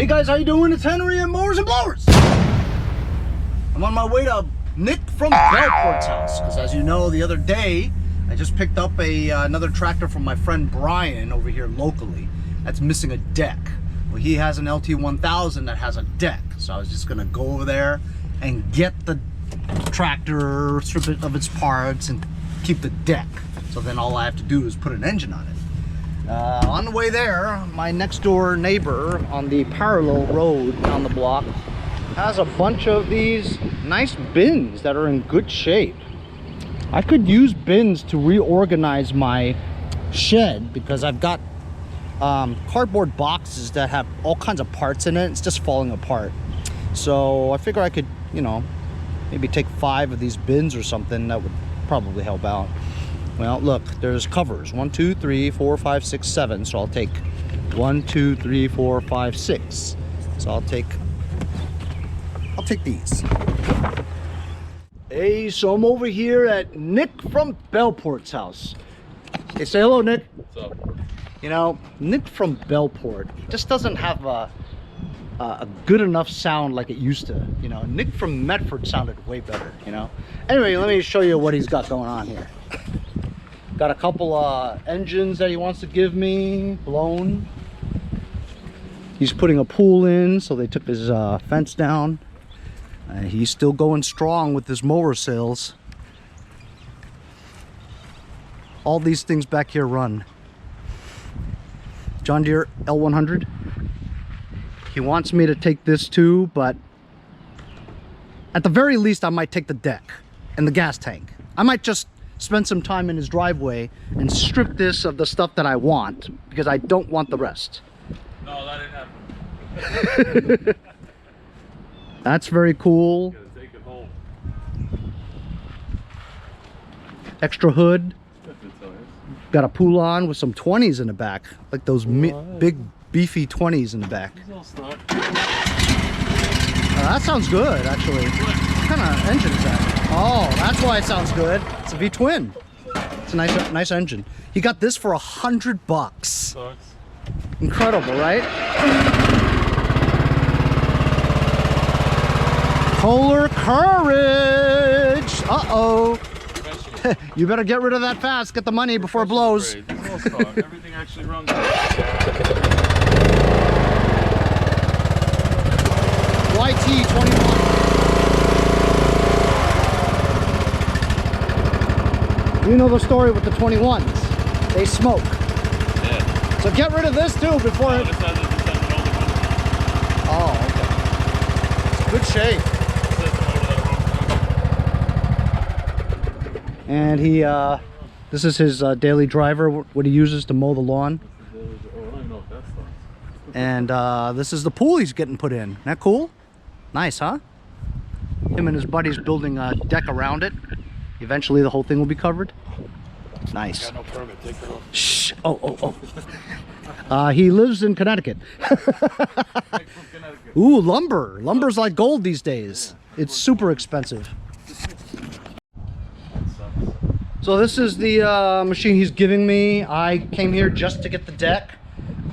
Hey guys, how you doing? It's Henry at Mowers and Blowers. I'm on my way to Nick from Bellport's house because, as you know, the other day I just picked up another tractor from my friend Brian over here locally that's missing a deck. Well, he has an LT1000 that has a deck, so I was just gonna go over there and get the tractor, strip it of its parts, and keep the deck. So then all I have to do is put an engine on it. On the way there, my next door neighbor on the parallel road down the block has a bunch of these nice bins that are in good shape. I could use bins to reorganize my shed because I've got cardboard boxes that have all kinds of parts in it. It's just falling apart. So I figure I could, you know, maybe take 5 of these bins or something. That would probably help out. Well, look, there's covers. 1, 2, 3, 4, 5, 6, 7. So I'll take 1, 2, 3, 4, 5, 6. So I'll take these. Hey, so I'm over here at Nick from Bellport's house. Hey, say hello, Nick. What's up? You know, Nick from Bellport just doesn't have a good enough sound like it used to. You know, Nick from Medford sounded way better, you know. Anyway, let me show you what he's got going on here. Got a couple engines that he wants to give me blown. He's putting a pool in, so they took his fence down. He's still going strong with his mower sales. All these things back here run. John Deere L100. He wants me to take this too, but at the very least I might take the deck and the gas tank. I might just spend some time in his driveway and strip this of the stuff that I want, because I don't want the rest. No, that didn't happen. That's very cool. Gotta take it home. Extra hood. That's nice. Got a pool on with some 20s in the back, like those big beefy 20s in the back. That sounds good, actually. What kind of engine is that? Oh, that's why it sounds good. It's a V-twin. It's a nice engine. He got this for $100. Sucks. Incredible, right? Polar courage. Uh-oh. You better get rid of that fast. Get the money before it blows. Everything actually runs. YT21. You know the story with the 21s. They smoke. Yeah. So get rid of this too before it... This has an older one. Oh, okay. It's good shape. And he, this is his daily driver, what he uses to mow the lawn. And this is the pool he's getting put in. Isn't that cool? Nice, huh? Him and his buddies building a deck around it. Eventually the whole thing will be covered. Nice. I got no permit. Take it off. Shh. Oh. He lives in Connecticut. Ooh, lumber. Lumber's like gold these days. It's super expensive. So this is the machine he's giving me. I came here just to get the deck.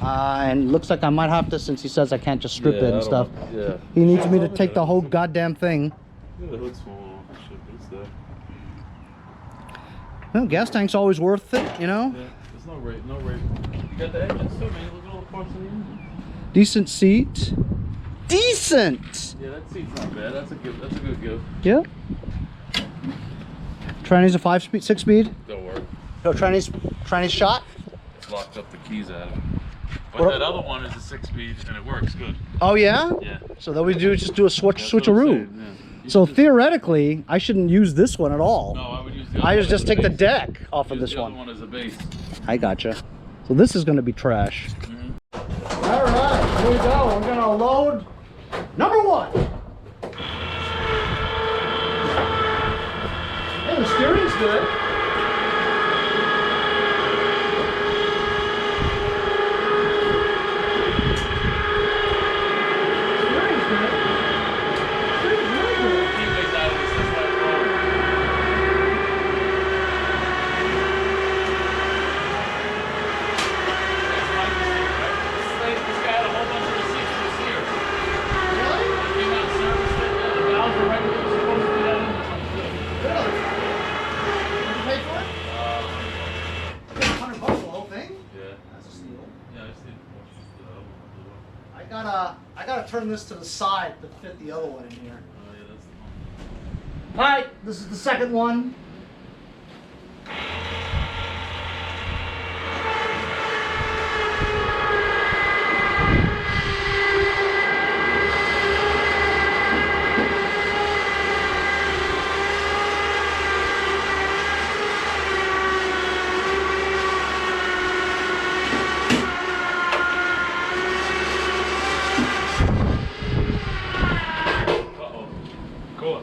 And looks like I might have to, since he says I can't just strip it and stuff. Yeah. He needs me to take the whole goddamn thing. The hood's falling off and shit, but it's there. Well, gas tank's always worth it, you know? Yeah, there's no rate, no rate. You got the engines too, man. Look at all the parts of the engine. Decent seat. Decent! Yeah, that seat's not bad. That's a good gift. Yeah. Tranny's a 5-speed, 6-speed? Don't worry. No, Tranny's shot? Locked up the keys out of it. But that other one is a 6-speed and it works good. Oh yeah? Yeah. So then we just do a switcheroo. Yeah. So theoretically, I shouldn't use this one at all. No, I would use the other I one just as a take the base. deck off of this The one. other one as a base. I gotcha. So this is going to be trash. All right, here we go. I'm going to load number 1. Hey, the steering's good. gotta turn this to the side to fit the other one in here. Oh, yeah, that's the one. All right, this is the second one. Cool.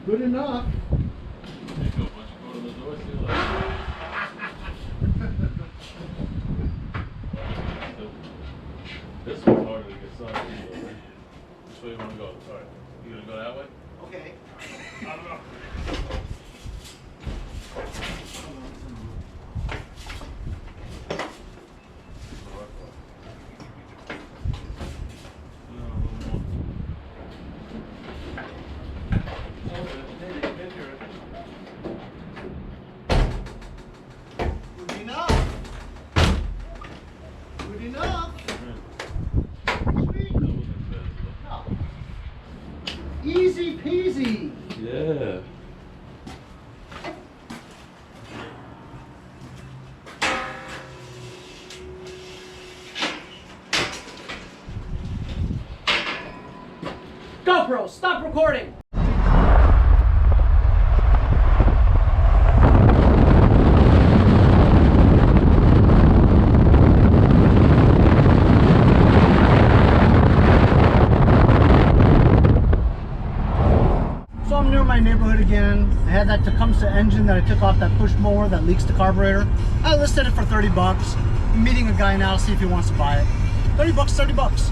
Good enough. There you go. Once you go to the door, see you later. This one's harder to get started. Which way you want to go? Sorry. You gonna go that way? Okay. I don't know. Good enough. Good enough. Sweet. No. Easy peasy. Yeah. GoPro, stop recording. So I'm near my neighborhood again. I had that Tecumseh engine that I took off that push mower that leaks the carburetor. I listed it for 30 bucks. I'm meeting a guy now to see if he wants to buy it. 30 bucks, 30 bucks.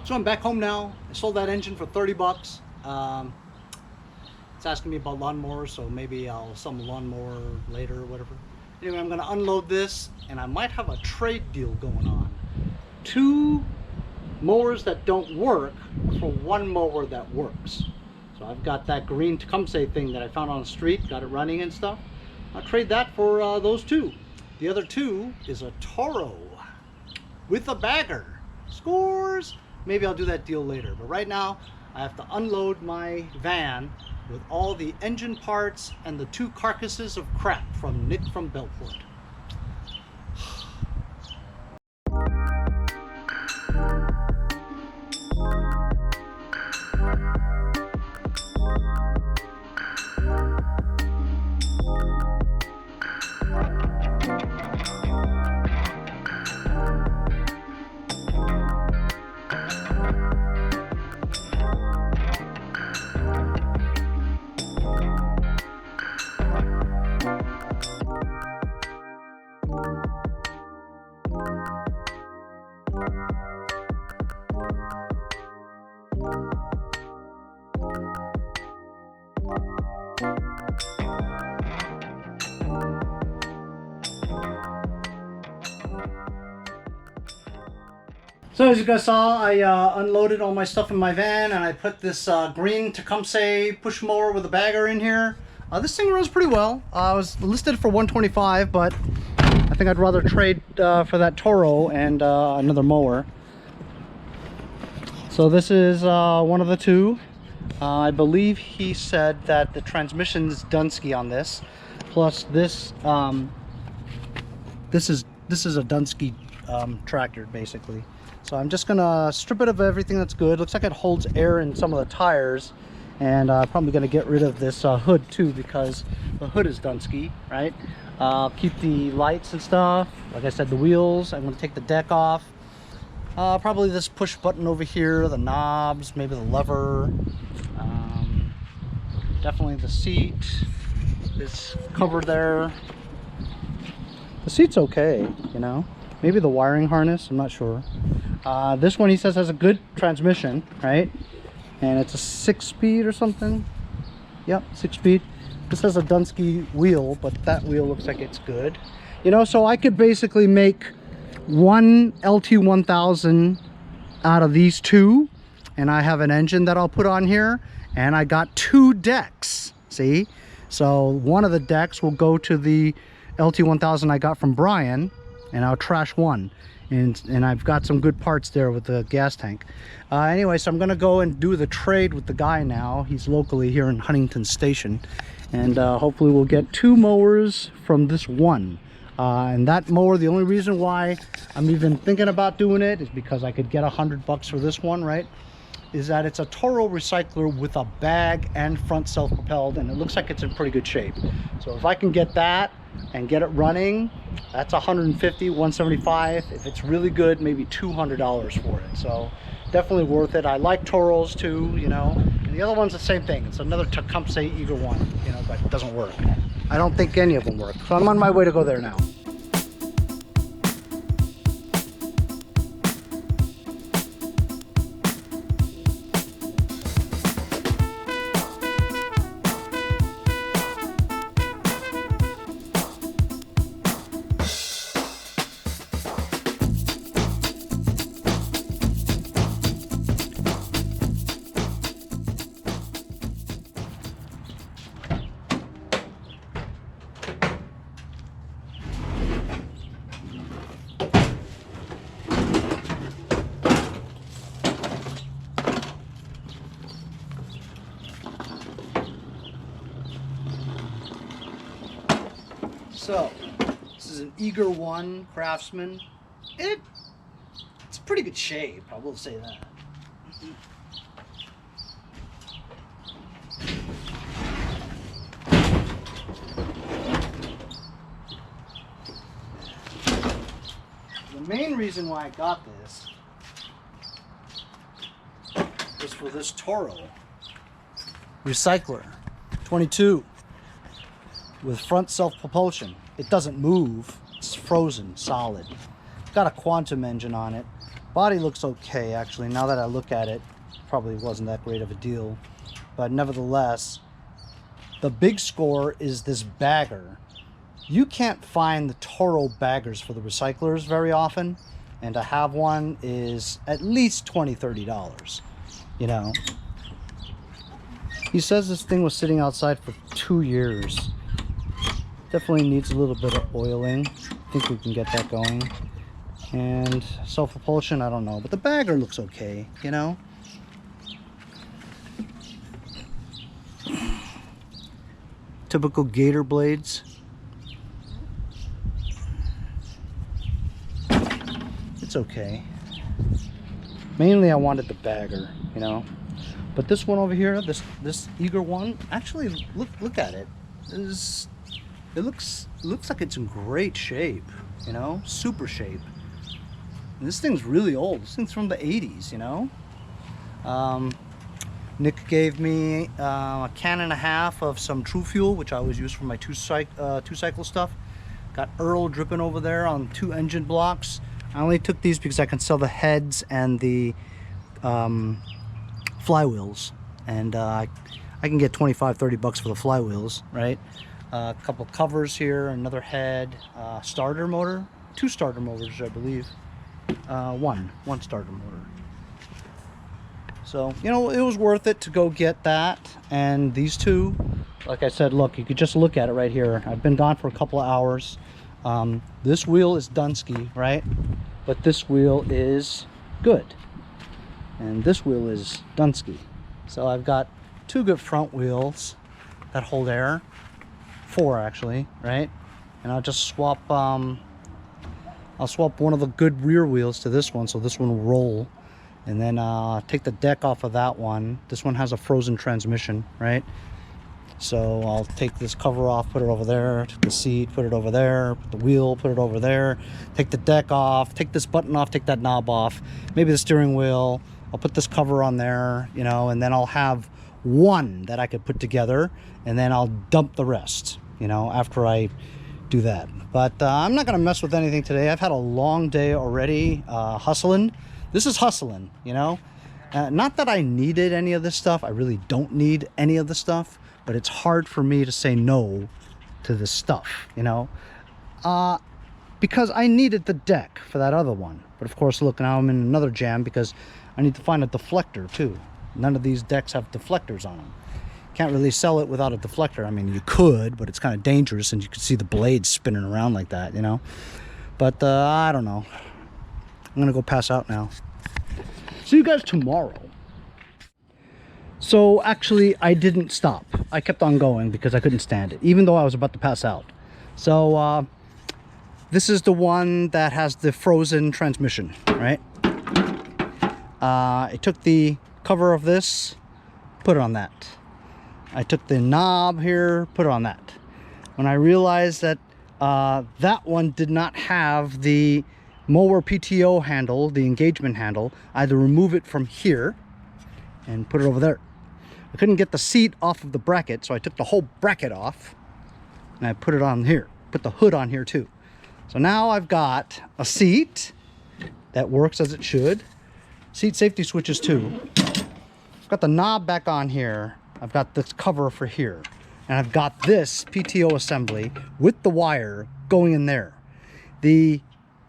So I'm back home now. I sold that engine for 30 bucks. It's asking me about lawnmowers, so maybe I'll sell the lawnmower later or whatever. Anyway, I'm gonna unload this and I might have a trade deal going on. 2 mowers that don't work for 1 mower that works. So I've got that green Tecumseh thing that I found on the street, got it running and stuff. I'll trade that for those 2. The other 2 is a Toro with a bagger. Scores! Maybe I'll do that deal later, but right now I have to unload my van with all the engine parts and the 2 carcasses of crap from Nick from Belport. So as you guys saw, I unloaded all my stuff in my van and I put this green Tecumseh push mower with a bagger in here. This thing runs pretty well. I was listed for $125, but I think I'd rather trade for that Toro and another mower. So this is one of the 2. I believe he said that the transmission's DONESKI on this. Plus this, this is a DONESKI tractor basically. So I'm just gonna strip it of everything that's good. Looks like it holds air in some of the tires, and probably gonna get rid of this hood too, because the hood is DONESKI, right? Keep the lights and stuff. Like I said, the wheels. I'm gonna take the deck off. Probably this push button over here, the knobs, maybe the lever. Definitely the seat. This cover there. The seat's okay, you know. Maybe the wiring harness, I'm not sure. This one he says has a good transmission, right? and it's a 6-speed or something. Yep, 6-speed. This has a Donenski wheel, but that wheel looks like it's good. You know, so I could basically make one LT1000 out of these two, and I have an engine that I'll put on here, and I got 2 decks, see? So one of the decks will go to the LT1000 I got from Brian, and I'll trash one. And I've got some good parts there with the gas tank. Anyway, so I'm gonna go and do the trade with the guy now. He's locally here in Huntington Station. And hopefully we'll get 2 mowers from this one. And that mower, the only reason why I'm even thinking about doing it is because I could get $100 for this one, right? Is that it's a Toro recycler with a bag and front self-propelled, and it looks like it's in pretty good shape. So if I can get that and get it running, that's 150, 175. If it's really good, maybe $200 for it. So definitely worth it. I like Toros too, you know. And the other one's the same thing. It's another Tecumseh Eager one, you know, but it doesn't work. I don't think any of them work. So I'm on my way to go there now. So, this is an Eager 1 Craftsman. It's pretty good shape, I will say that. The main reason why I got this was for this Toro recycler 22 with front self-propulsion. It doesn't move, it's frozen solid. Got a quantum engine on it. Body looks okay, actually. Now that I look at it, probably wasn't that great of a deal, but nevertheless, the big score is this bagger. You can't find the Toro baggers for the recyclers very often, and to have one is at least $20–30, you know. He says this thing was sitting outside for 2 years. Definitely needs a little bit of oiling. I think we can get that going. And self-propulsion, I don't know, but the bagger looks okay, you know. Typical gator blades. It's okay. Mainly I wanted the bagger, you know. But this one over here, this Eager 1, actually look at it. It looks like it's in great shape, you know, super shape. And this thing's really old. This thing's from the 80s, you know. Nick gave me a can and a half of some True Fuel, which I always use for my two-cycle stuff. Got Earl dripping over there on 2 engine blocks. I only took these because I can sell the heads and the flywheels, and I can get $25–30 for the flywheels, right? A couple covers here, another head, starter motor, 2 starter motors, I believe. One starter motor. So, you know, it was worth it to go get that. And these two, like I said, look, you could just look at it right here. I've been gone for a couple of hours. This wheel is Donenski, right? But this wheel is good. And this wheel is Donenski. So I've got 2 good front wheels that hold air. 4 actually, right? And I'll just swap I'll swap one of the good rear wheels to this one, so this one will roll, and then take the deck off of that one. This one has a frozen transmission, right? So I'll take this cover off, put it over there, take the seat, put it over there, put the wheel, put it over there, take the deck off, take this button off, take that knob off, maybe the steering wheel. I'll put this cover on there, you know, and then I'll have one that I could put together, and then I'll dump the rest, you know, after I do that. But I'm not gonna mess with anything today. I've had a long day already, hustling. This is hustling, you know. Not that I needed any of this stuff. I really don't need any of the stuff, but it's hard for me to say no to this stuff, you know, because I needed the deck for that other one. But of course, look, now I'm in another jam because I need to find a deflector too. None of these decks have deflectors on them. Can't really sell it without a deflector. I mean, you could, but it's kind of dangerous, and you can see the blades spinning around like that, you know. But I don't know. I'm gonna go pass out now. See you guys tomorrow. So actually, I didn't stop. I kept on going because I couldn't stand it, even though I was about to pass out. So this is the one that has the frozen transmission, right? I took the cover of this, put it on that. I took the knob here, put it on that. When I realized that that one did not have the Mower PTO handle, the engagement handle, I had to remove it from here and put it over there. I couldn't get the seat off of the bracket, so I took the whole bracket off and I put it on here, put the hood on here too. So now I've got a seat that works as it should. Seat safety switches too. I've got the knob back on here. I've got this cover for here. And I've got this PTO assembly with the wire going in there. The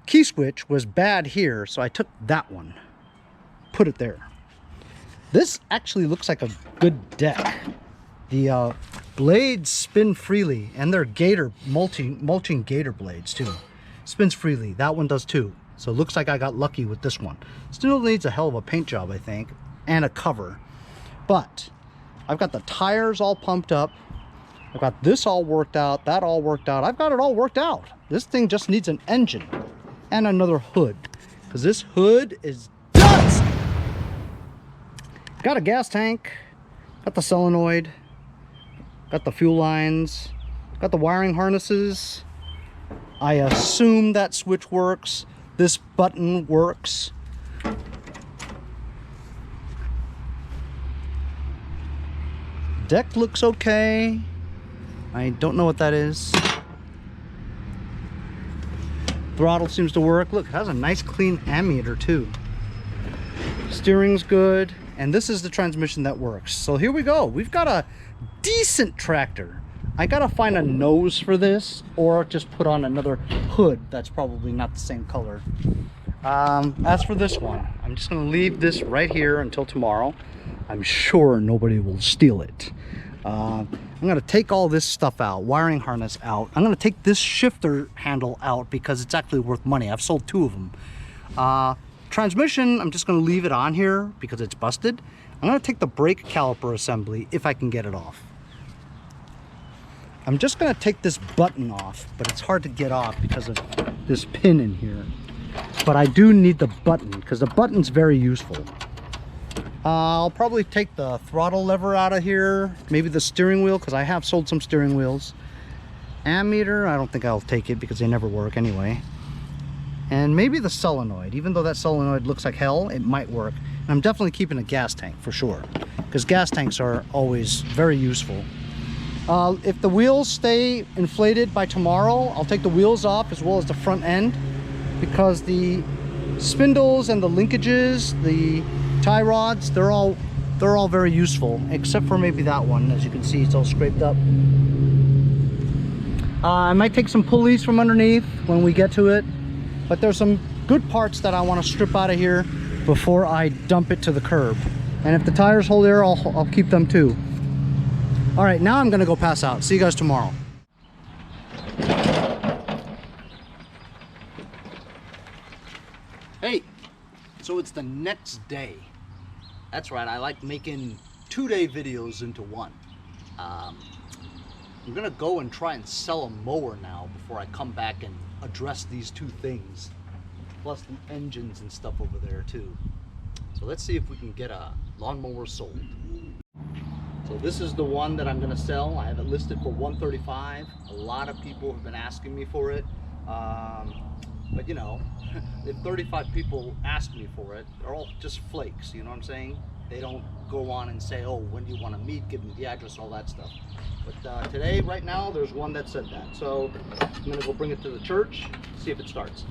key switch was bad here, so I took that one, put it there. This actually looks like a good deck. The blades spin freely, and they're gator mulching gator blades too. Spins freely. That one does too. So it looks like I got lucky with this one. Still needs a hell of a paint job, I think, and a cover. But I've got the tires all pumped up. I've got this all worked out, that all worked out. I've got it all worked out. This thing just needs an engine and another hood, because this hood is nuts. Got a gas tank, got the solenoid, got the fuel lines, got the wiring harnesses. I assume that switch works. This button works. Deck looks okay. I don't know what that is. Throttle seems to work. Look, it has a nice clean ammeter too. Steering's good. And this is the transmission that works. So here we go. We've got a decent tractor. I gotta find a nose for this, or just put on another hood that's probably not the same color. As for this one, I'm just gonna leave this right here until tomorrow. I'm sure nobody will steal it. I'm gonna take all this stuff out, wiring harness out. I'm gonna take this shifter handle out because it's actually worth money. I've sold 2 of them. Transmission, I'm just gonna leave it on here because it's busted. I'm gonna take the brake caliper assembly if I can get it off. I'm just gonna take this button off, but it's hard to get off because of this pin in here. But I do need the button because the button's very useful. I'll probably take the throttle lever out of here, maybe the steering wheel, because I have sold some steering wheels. Ammeter, I don't think I'll take it because they never work anyway. And maybe the solenoid, even though that solenoid looks like hell, it might work. And I'm definitely keeping a gas tank for sure, because gas tanks are always very useful. If the wheels stay inflated by tomorrow, I'll take the wheels off as well as the front end, because the spindles and the linkages, the tie rods, they're all very useful, except for maybe that one. As you can see, it's all scraped up. I might take some pulleys from underneath when we get to it, but there's some good parts that I want to strip out of here before I dump it to the curb. And if the tires hold air, I'll keep them too. All right, now I'm gonna go pass out. See you guys tomorrow. Hey, so it's the next day. That's right, I like making 2-day videos into one. I'm gonna go and try and sell a mower now before I come back and address these 2 things. Plus the engines and stuff over there too. So let's see if we can get a lawnmower sold. So this is the one that I'm gonna sell. I have it listed for $135. A lot of people have been asking me for it. But you know, if 35 people ask me for it, they're all just flakes, you know what I'm saying? They don't go on and say, oh, when do you want to meet, give me the address, all that stuff. But today, right now, there's one that said that. So I'm gonna go bring it to the church, see if it starts.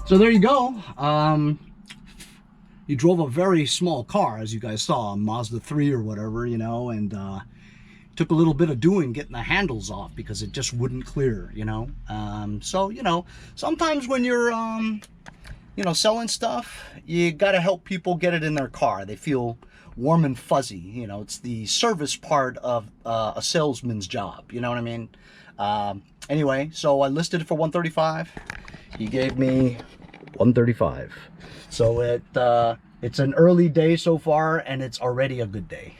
So there you go. He drove a very small car, as you guys saw, a Mazda 3 or whatever, you know, and took a little bit of doing getting the handles off because it just wouldn't clear, you know. So, you know, sometimes when you're, you know, selling stuff, you got to help people get it in their car. They feel warm and fuzzy, you know. It's the service part of a salesman's job, you know what I mean? Anyway, so I listed it for $135. He gave me $135. So it's an early day so far, and it's already a good day.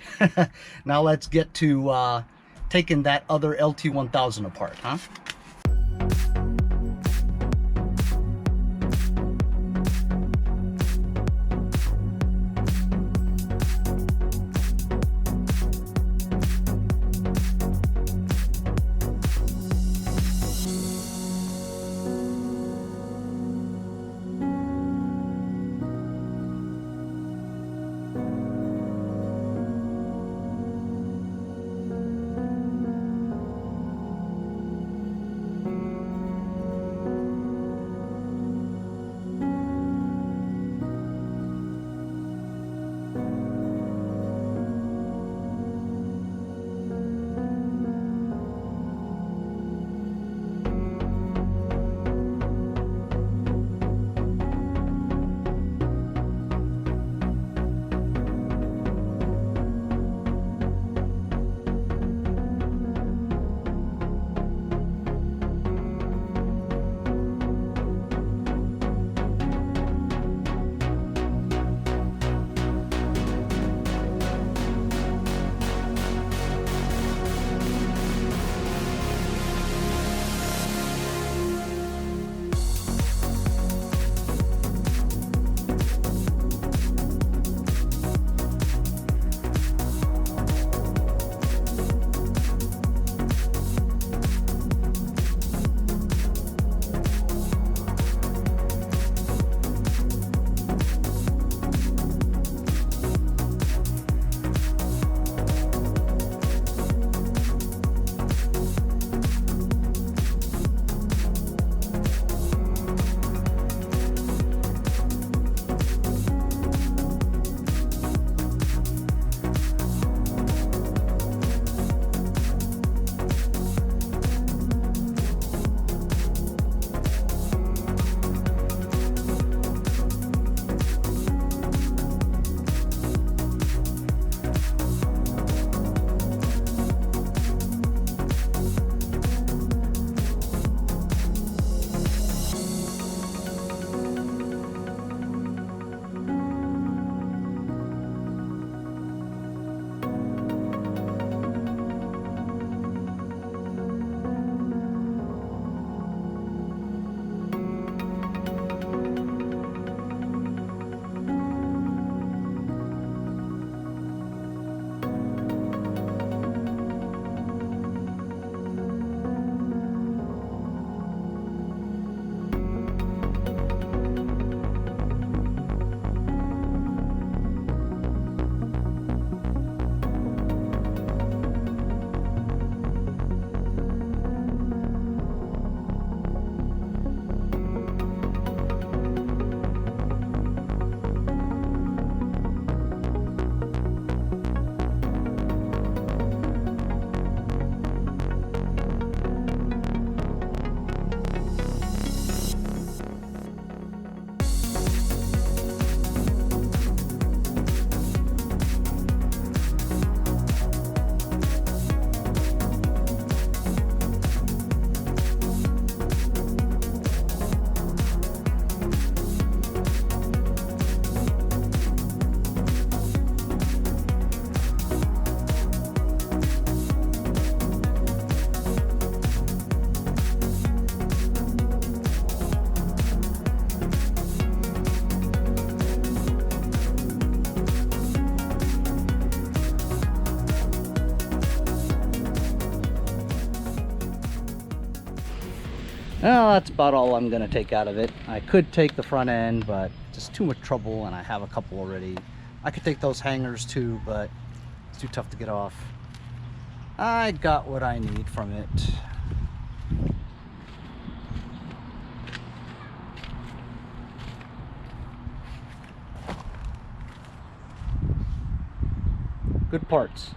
Now let's get to taking that other LT1000 apart, huh? Well, that's about all I'm gonna take out of it. I could take the front end, but just too much trouble, and I have a couple already. I could take those hangers too, but it's too tough to get off. I got what I need from it. Good parts.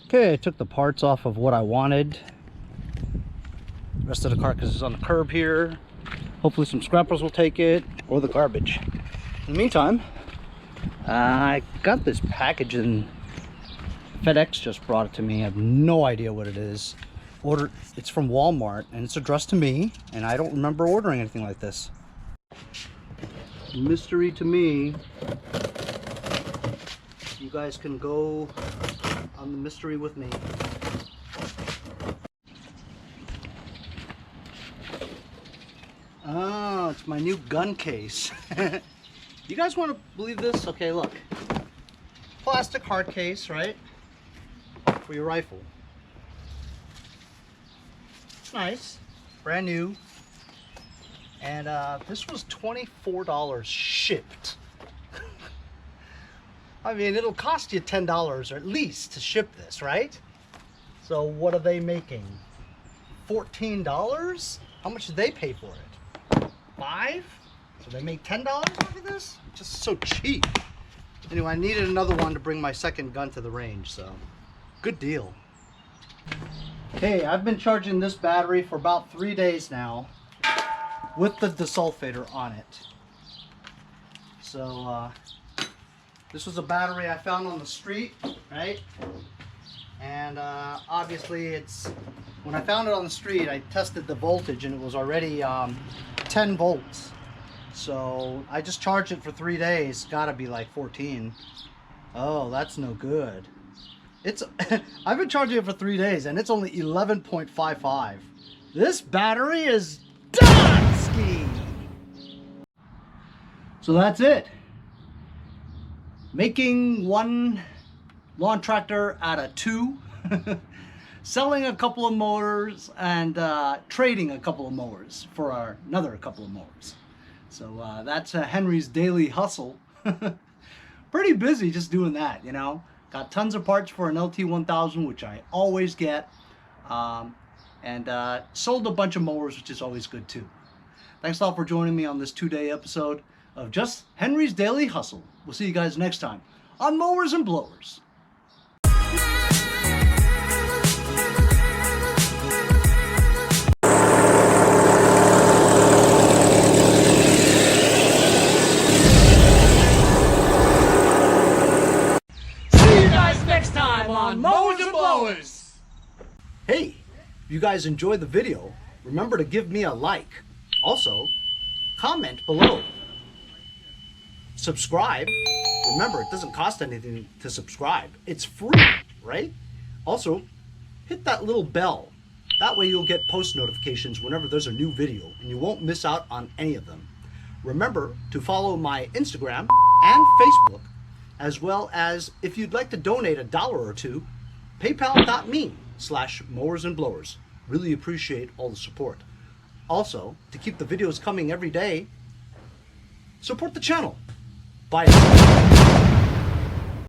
Okay, I took the parts off of what I wanted. The rest of the carcass is on the curb here. Hopefully some scrappers will take it, or the garbage. In the meantime, I got this package and FedEx just brought it to me. I have no idea what it is. It's from Walmart and it's addressed to me, and I don't remember ordering anything like this. Mystery to me. You guys can go on the mystery with me. Oh, it's my new gun case. You guys want to believe this? Okay, look. Plastic hard case, right? For your rifle. It's nice. Brand new. And this was $24 shipped. I mean, it'll cost you $10 or at least to ship this, right? So what are they making? $14? How much did they pay for it? $5? So they make $10 off of this? Just so cheap. Anyway, I needed another one to bring my second gun to the range, so good deal. Hey, I've been charging this battery for about 3 days now with the desulfator on it. So this was a battery I found on the street, right? And obviously when I found it on the street, I tested the voltage and it was already 10 volts. So I just charged it for 3 days. Gotta be like 14. Oh, that's no good. I've been charging it for 3 days and it's only 11.55. This battery is DONESKI. So that's it. Making one lawn tractor out of two. Selling a couple of mowers and trading a couple of mowers for another couple of mowers. So that's Henry's daily hustle. Pretty busy just doing that, you know. Got tons of parts for an LT1000, which I always get. and sold a bunch of mowers, which is always good too. Thanks a lot for joining me on this 2-day episode of Just Henry's Daily Hustle. We'll see you guys next time on Mowers and Blowers. Next time on Mowers and Blowers. Hey, if you guys enjoyed the video, remember to give me a like. Also, comment below. Subscribe. Remember, it doesn't cost anything to subscribe. It's free, right? Also, hit that little bell. That way you'll get post notifications whenever there's a new video and you won't miss out on any of them. Remember to follow my Instagram and Facebook, as well as if you'd like to donate $1 or $2, paypal.me/mowersandblowers. Really appreciate all the support. Also, to keep the videos coming every day, support the channel. Bye.